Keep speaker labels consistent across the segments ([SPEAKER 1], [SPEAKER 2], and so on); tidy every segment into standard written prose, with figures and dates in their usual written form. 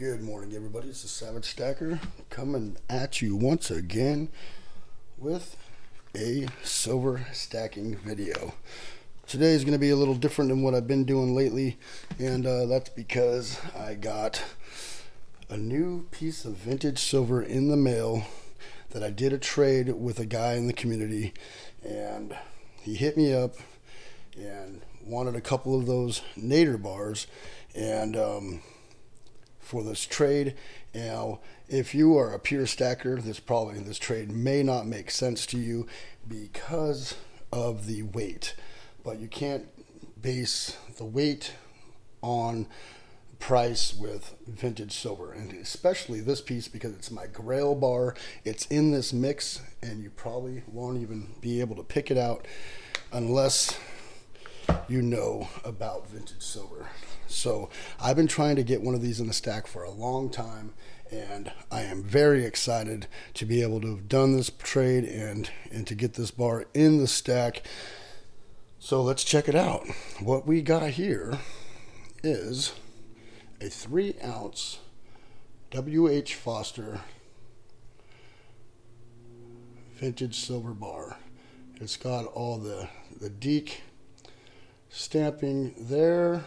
[SPEAKER 1] Good morning, everybody. It's the Savagestacker coming at you once again with a silver stacking video. Today is going to be a little different than what I've been doing lately, and that's because I got a new piece of vintage silver in the mail that I did a trade with a guy in the community, and he hit me up and wanted a couple of those nader bars, and for this trade. Now, if you are a pure stacker, this trade may not make sense to you because of the weight, but you can't base the weight on price with vintage silver, and especially this piece because it's my Grail bar. It's in this mix, and you probably won't even be able to pick it out unless you know about vintage silver. So I've been trying to get one of these in the stack for a long time, and I am very excited to be able to have done this trade and to get this bar in the stack. So let's check it out. What we got here is a 3-ounce W.H. Foster vintage silver bar. It's got all the deke stamping there.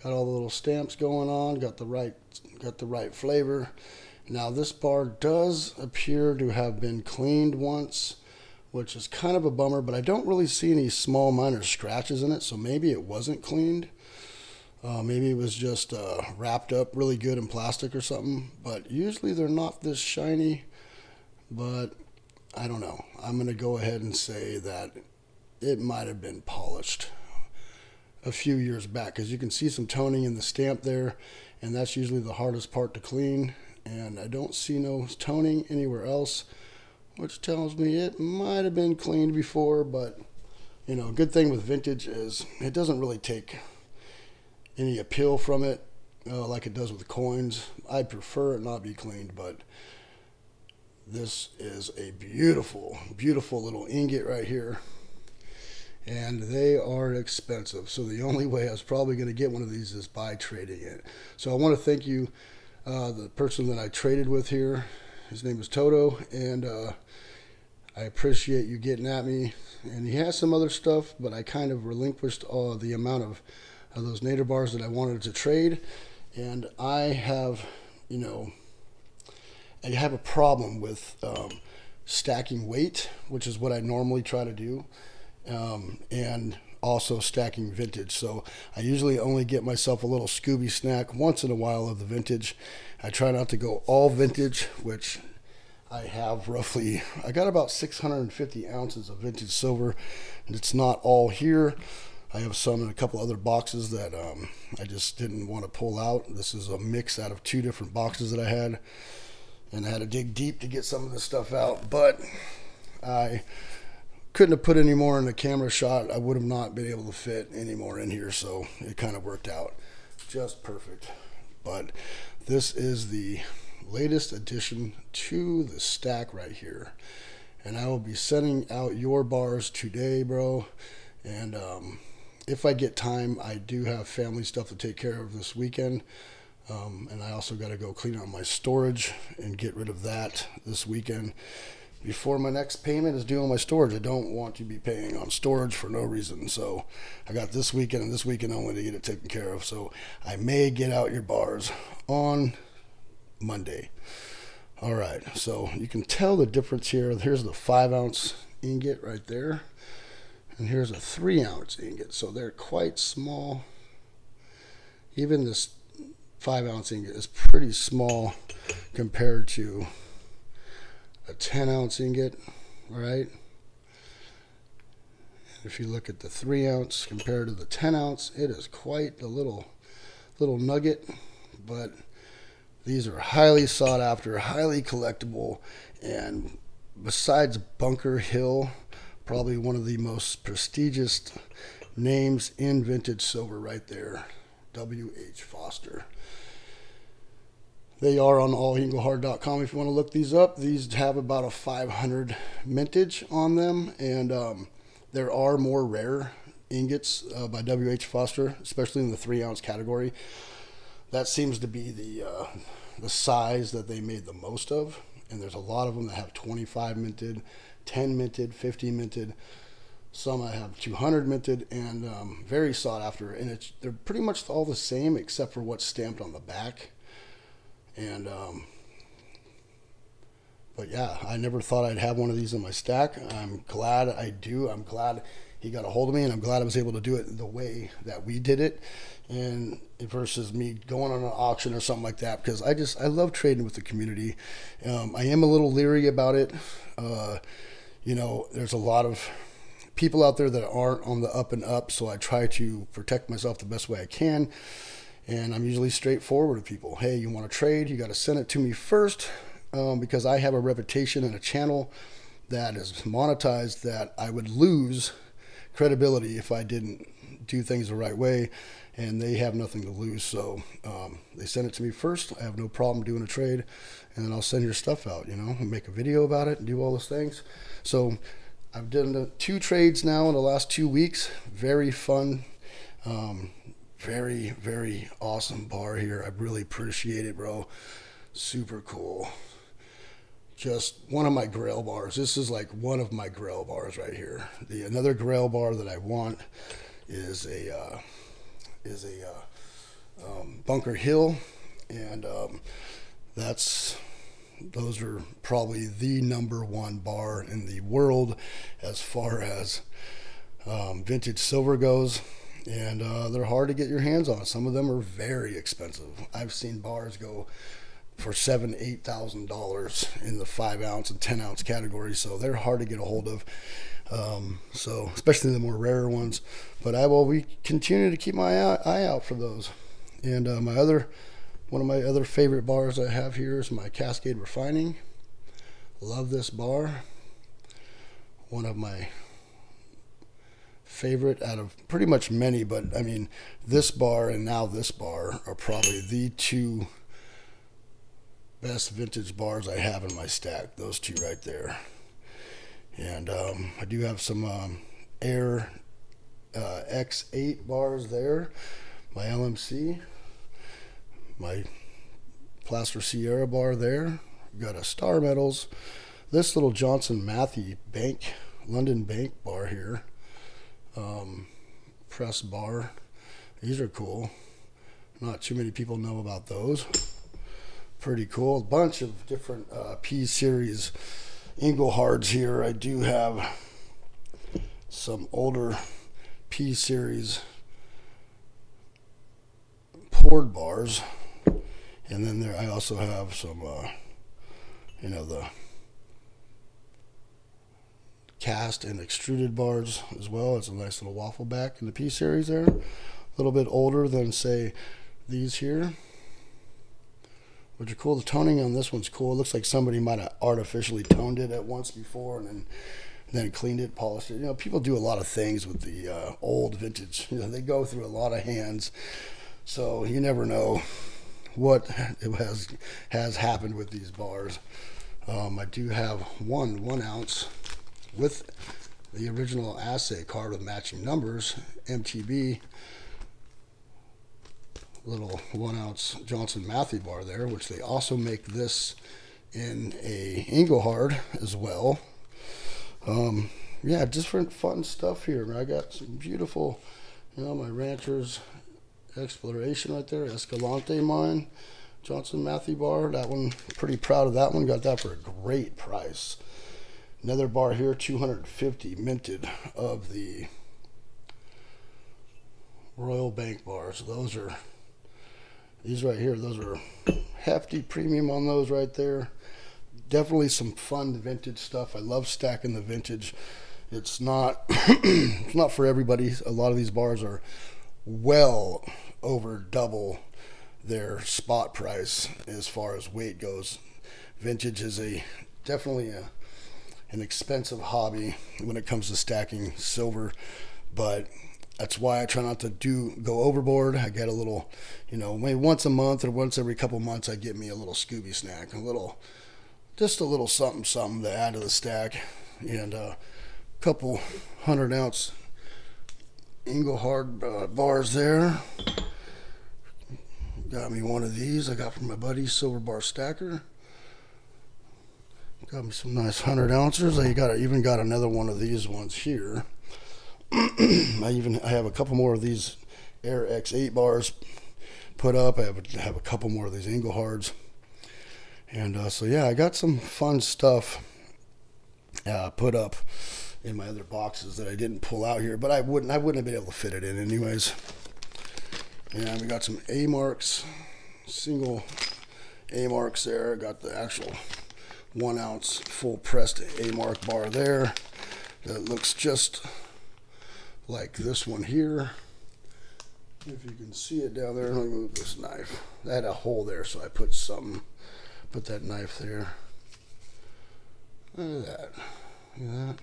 [SPEAKER 1] Got all the little stamps going on. Got the right flavor. Now this bar does appear to have been cleaned once, which is kind of a bummer, but I don't really see any small minor scratches in it, so maybe it wasn't cleaned. Maybe it was just wrapped up really good in plastic or something, but usually they're not this shiny, but I don't know. I'm going to go ahead and say that it might have been polished a few years back, because you can see some toning in the stamp there, and that's usually the hardest part to clean, and I don't see no toning anywhere else, which tells me it might have been cleaned before. But you know, good thing with vintage is it doesn't really take any appeal from it like it does with coins. I'd prefer it not be cleaned, but this is a beautiful little ingot right here, and they are expensive. So the only way I was probably going to get one of these is by trading it. So I want to thank you, the person that I traded with here. His name is Toto, and I appreciate you getting at me. And he has some other stuff, but I kind of relinquished the amount of those nader bars that I wanted to trade. And I have, I have a problem with stacking weight, which is what I normally try to do. And also stacking vintage. So I usually only get myself a little Scooby snack once in a while of the vintage. I try not to go all vintage, which I have roughly, I got about 650 ounces of vintage silver, and it's not all here. I have some in a couple other boxes that I just didn't want to pull out. This is a mix out of 2 different boxes that I had, and I had to dig deep to get some of this stuff out, but I couldn't have put any more in the camera shot. I would have not been able to fit any more in here, so it kind of worked out just perfect. But this is the latest addition to the stack right here, and I will be sending out your bars today, bro. And if I get time, I do have family stuff to take care of this weekend, and I also got to go clean out my storage and get rid of that this weekend before my next payment is due on my storage. I don't want to be paying on storage for no reason. So I got this weekend and this weekend only to get it taken care of. So I may get out your bars on Monday. All right, so you can tell the difference here. Here's the 5-ounce ingot right there, and here's a 3-ounce ingot. So they're quite small. Even this 5-ounce ingot is pretty small compared to a 10-ounce ingot, right? If you look at the 3-ounce compared to the 10-ounce, it is quite a little nugget. But these are highly sought after, highly collectible, and besides Bunker Hill, probably one of the most prestigious names in vintage silver right there, W.H. Foster. They are on allingothard.com if you want to look these up. These have about a 500 mintage on them, and there are more rare ingots by W.H. Foster, especially in the 3-ounce category. that seems to be the size that they made the most of. And there's a lot of them that have 25 minted, 10 minted, 50 minted. Some I have 200 minted, and very sought after. And they're pretty much all the same except for what's stamped on the back. And but yeah, I never thought I'd have one of these in my stack. I'm glad I do. I'm glad he got a hold of me, and I'm glad I was able to do it the way that we did it, and versus me going on an auction or something like that, because I love trading with the community. I am a little leery about it. You know, there's a lot of people out there that aren't on the up and up, so I try to protect myself the best way I can. And I'm usually straightforward with people. Hey, you want to trade? You got to send it to me first, because I have a reputation and a channel that is monetized that I would lose credibility if I didn't do things the right way, and they have nothing to lose. So they send it to me first. I have no problem doing a trade, and then I'll send your stuff out, you know, and make a video about it and do all those things. So I've done 2 trades now in the last 2 weeks. Very fun. Very, very awesome bar here. I really appreciate it, bro. Super cool. Just one of my Grail bars. This is like one of my Grail bars right here. Another Grail bar that I want is a Bunker Hill, and those are probably the #1 bar in the world as far as vintage silver goes. And they're hard to get your hands on. Some of them are very expensive. I've seen bars go for $7,000–8,000 in the 5-ounce and 10-ounce category, so they're hard to get a hold of. So especially the more rare ones. But I will continue to keep my eye out for those. And one of my other favorite bars I have here is my Cascade Refining. Love this bar. One of my favorite out of pretty much many, but I mean, this bar and now this bar are probably the 2 best vintage bars I have in my stack. Those 2 right there. And I do have some Air X8 bars there, my LMC, my Plaster Sierra bar there. Got a Star Metals, this little Johnson Matthey London Bank bar here. Press bar. These are cool. Not too many people know about those. Pretty cool. A bunch of different P series Inglehards here. I do have some older P series poured bars, and then I also have some you know, the cast and extruded bars as well. It's a nice little waffle back in the P series there. A little bit older than, say, these here, which are cool. The toning on this one's cool. It looks like somebody might have artificially toned it at once before and then cleaned it, polished it. You know, people do a lot of things with the old vintage. You know, they go through a lot of hands, so you never know what has happened with these bars. I do have one 1-ounce with the original assay card with matching numbers, MTB, little 1-ounce Johnson Matthey bar there, which they also make this in a Inglehard as well. Yeah, different fun stuff here. I got some beautiful, you know, my Rancher's Exploration right there, Escalante mine, Johnson Matthey bar. That one, pretty proud of that one. Got that for a great price. Another bar here, 250 minted of the Royal Bank bars. These right here, those are hefty premium on those right there. Definitely some fun vintage stuff. I love stacking the vintage. It's not it's not for everybody. A lot of these bars are well over double their spot price as far as weight goes. Vintage is definitely an expensive hobby when it comes to stacking silver, but that's why I try not to go overboard. I get a little, you know, maybe once a month or once every couple months, I get me a little Scooby snack, just a little something to add to the stack, and a couple 100-ounce Inglehard bars there. Got me one of these I got from my buddy Silver Bar Stacker. Got me some nice 100 ounces. I even got another one of these ones here. I have a couple more of these Air X8 bars put up. I have a couple more of these Inglehards. And so yeah, I got some fun stuff put up in my other boxes that I didn't pull out here, but I wouldn't have been able to fit it in anyways. And we got some A marks, single A marks there. Got the actual 1 ounce full pressed A mark bar there. That looks just like this one here. If you can see it down there, let me move this knife. I had a hole there, so I put that knife there. Look at that. Look at that.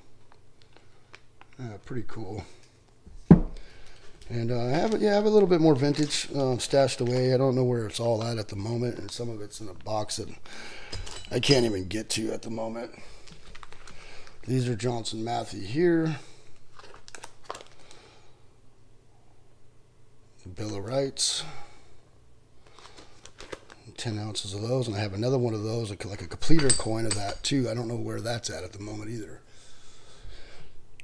[SPEAKER 1] Yeah, pretty cool. And I have a little bit more vintage stashed away. I don't know where it's all at the moment, and some of it's in a box that I can't even get to at the moment. These are Johnson Matthey here. The Bill of Rights. 10 ounces of those, and I have another one of those, like a completer coin of that too. I don't know where that's at the moment either.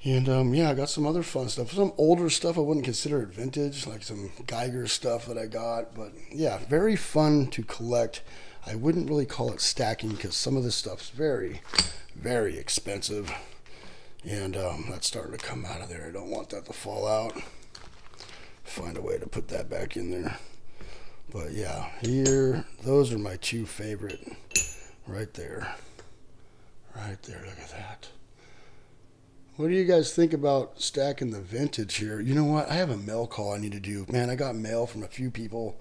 [SPEAKER 1] And yeah, I got some other fun stuff. Some older stuff I wouldn't consider it vintage, like some Geiger stuff that I got. But yeah, very fun to collect. I wouldn't really call it stacking because some of this stuff's very, very expensive. And that's starting to come out of there. I don't want that to fall out. Find a way to put that back in there. But yeah, here, those are my two favorite right there. Right there, look at that. What do you guys think about stacking the vintage here? You know what? I have a mail call I need to do. Man, I got mail from a few people.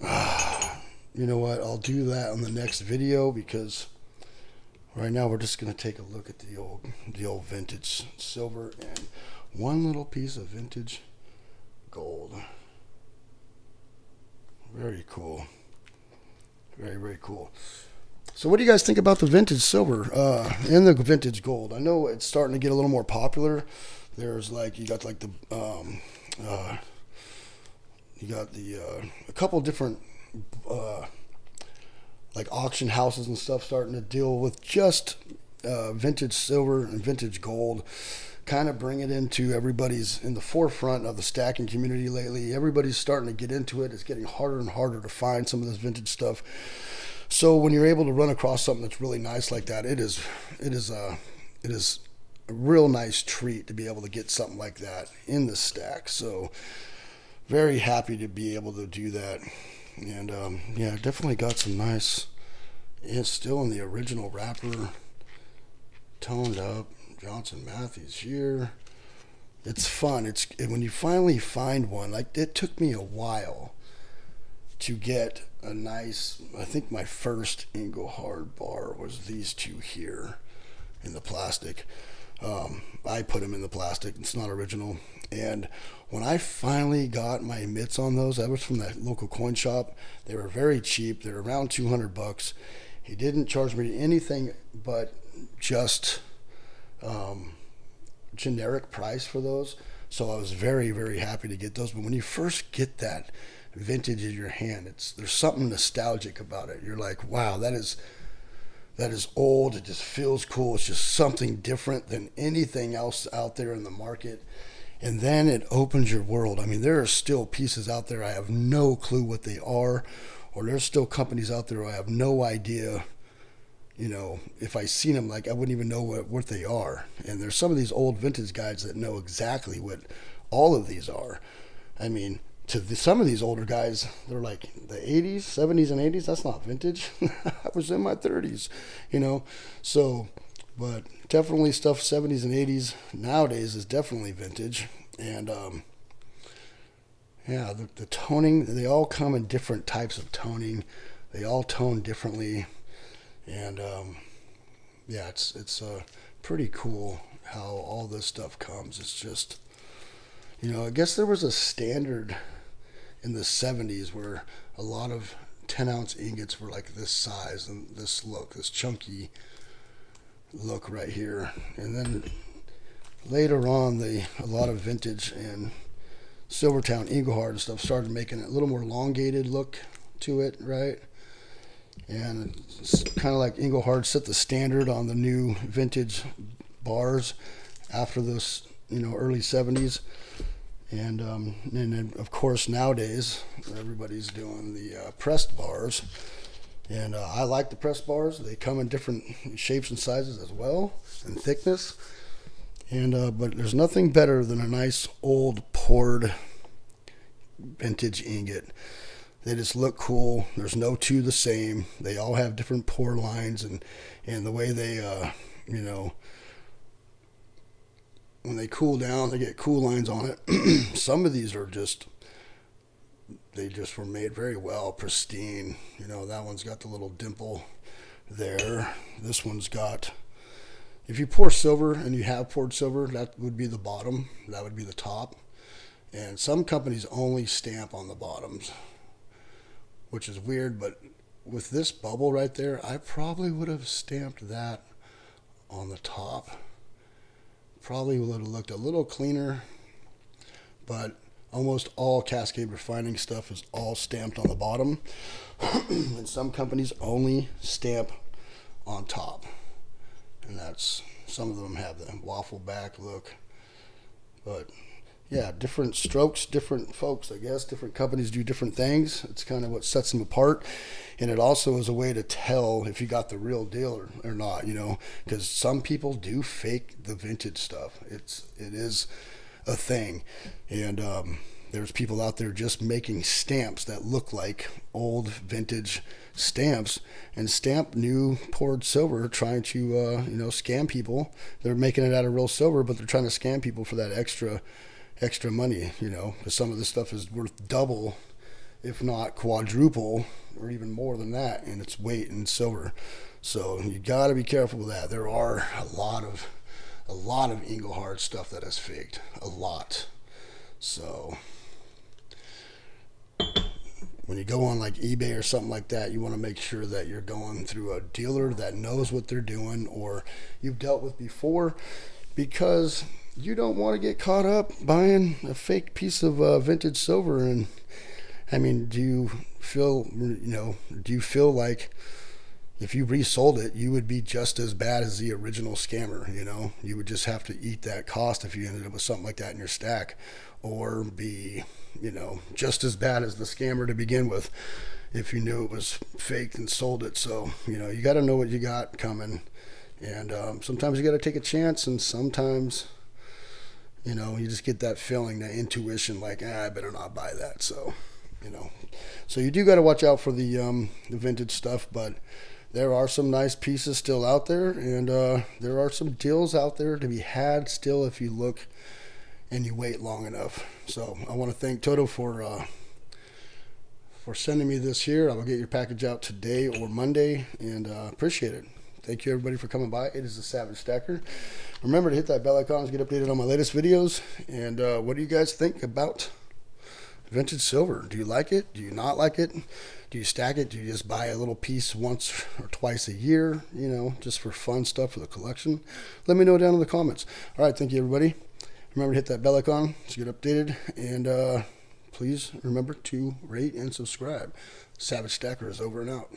[SPEAKER 1] You know what? I'll do that on the next video because right now we're just going to take a look at the old vintage silver and one little piece of vintage gold. Very cool. Very, very cool. So what do you guys think about the vintage silver and the vintage gold? I know it's starting to get a little more popular. There's like, you got like a couple different like auction houses and stuff starting to deal with just vintage silver and vintage gold. Kind of bring it into everybody's in the forefront of the stacking community lately. Everybody's starting to get into it. It's getting harder and harder to find some of this vintage stuff. So when you're able to run across something that's really nice like that, it is a real nice treat to be able to get something like that in the stack. So very happy to be able to do that. And yeah, definitely got some nice. It's still in the original wrapper, toned up. Johnson Matthey's here. It's fun. It's when you finally find one. Like, it took me a while to get a nice. I think my first Engelhard bar was these two here in the plastic. I put them in the plastic. It's not original. And when I finally got my mitts on those, that was from that local coin shop. They were very cheap. They were around $200. He didn't charge me anything but just generic price for those. So I was very, very happy to get those. But when you first get that vintage in your hand, there's something nostalgic about it. You're like, wow, that is old. It just feels cool. It's just something different than anything else out there in the market. And then it opens your world. I mean, there are still pieces out there I have no clue what they are, or there's still companies out there I have no idea. You know, if I seen them, like, I wouldn't even know what they are. And there's some of these old vintage guys that know exactly what all of these are. I mean, some of these older guys, they're like the 80s, 70s, and 80s. That's not vintage. I was in my 30s, you know. So, but definitely stuff 70s and 80s nowadays is definitely vintage. And yeah, the toning, they all come in different types of toning. They all tone differently. And yeah, it's pretty cool how all this stuff comes. It's just, you know, I guess there was a standard in the 70s where a lot of 10-ounce ingots were like this size and this look, this chunky look right here. And then later on, a lot of vintage and Silvertown, Engelhard and stuff started making it a little more elongated look to it, right? And it's kind of like Engelhard set the standard on the new vintage bars after this, early 70s. And then of course nowadays everybody's doing the pressed bars. And I like the pressed bars. They come in different shapes and sizes as well, and thickness. And but there's nothing better than a nice old poured vintage ingot. They just look cool. There's no two the same. They all have different pour lines, and the way they when they cool down, they get cool lines on it. Some of these are they just were made very well, pristine. That one's got the little dimple there. This one's got, if you pour silver and you have poured silver, that would be the bottom, that would be the top. And some companies only stamp on the bottoms, which is weird, but with this bubble right there, I probably would have stamped that on the top. Probably would have looked a little cleaner, but almost all Cascade Refining stuff is all stamped on the bottom. And some companies only stamp on top. And that's, some of them have the waffle back look. But yeah, different strokes, different folks, I guess. Different companies do different things. It's kind of what sets them apart. And it also is a way to tell if you got the real deal or not, because some people do fake the vintage stuff. It is a thing. And there's people out there just making stamps that look like old vintage stamps and stamp new poured silver, trying to scam people. They're making it out of real silver, but they're trying to scam people for that extra money, because some of this stuff is worth double, if not quadruple, or even more than that in its weight in silver. So you got to be careful with that. There are a lot of Engelhard stuff that is faked, a lot. So when you go on like eBay or something like that, you want to make sure that you're going through a dealer that knows what they're doing, or you've dealt with before, because you don't want to get caught up buying a fake piece of vintage silver. And I mean, do you feel like if you resold it, you would be just as bad as the original scammer? You would just have to eat that cost if you ended up with something like that in your stack, or be, just as bad as the scammer to begin with if you knew it was faked and sold it. So, you got to know what you got coming. And sometimes you got to take a chance, and sometimes, you just get that feeling, that intuition, like, I better not buy that. So, so you do got to watch out for the vintage stuff, but there are some nice pieces still out there, and there are some deals out there to be had still if you look and you wait long enough. So I want to thank Toto for sending me this here. I will get your package out today or Monday, and appreciate it. Thank you, everybody, for coming by. It is the Savagestacker. Remember to hit that bell icon to get updated on my latest videos. And what do you guys think about vintage silver? Do you like it? Do you not like it? Do you stack it? Do you just buy a little piece once or twice a year, just for fun stuff for the collection? Let me know down in the comments. All right, thank you, everybody. Remember to hit that bell icon to get updated. And please remember to rate and subscribe. Savagestacker is over and out.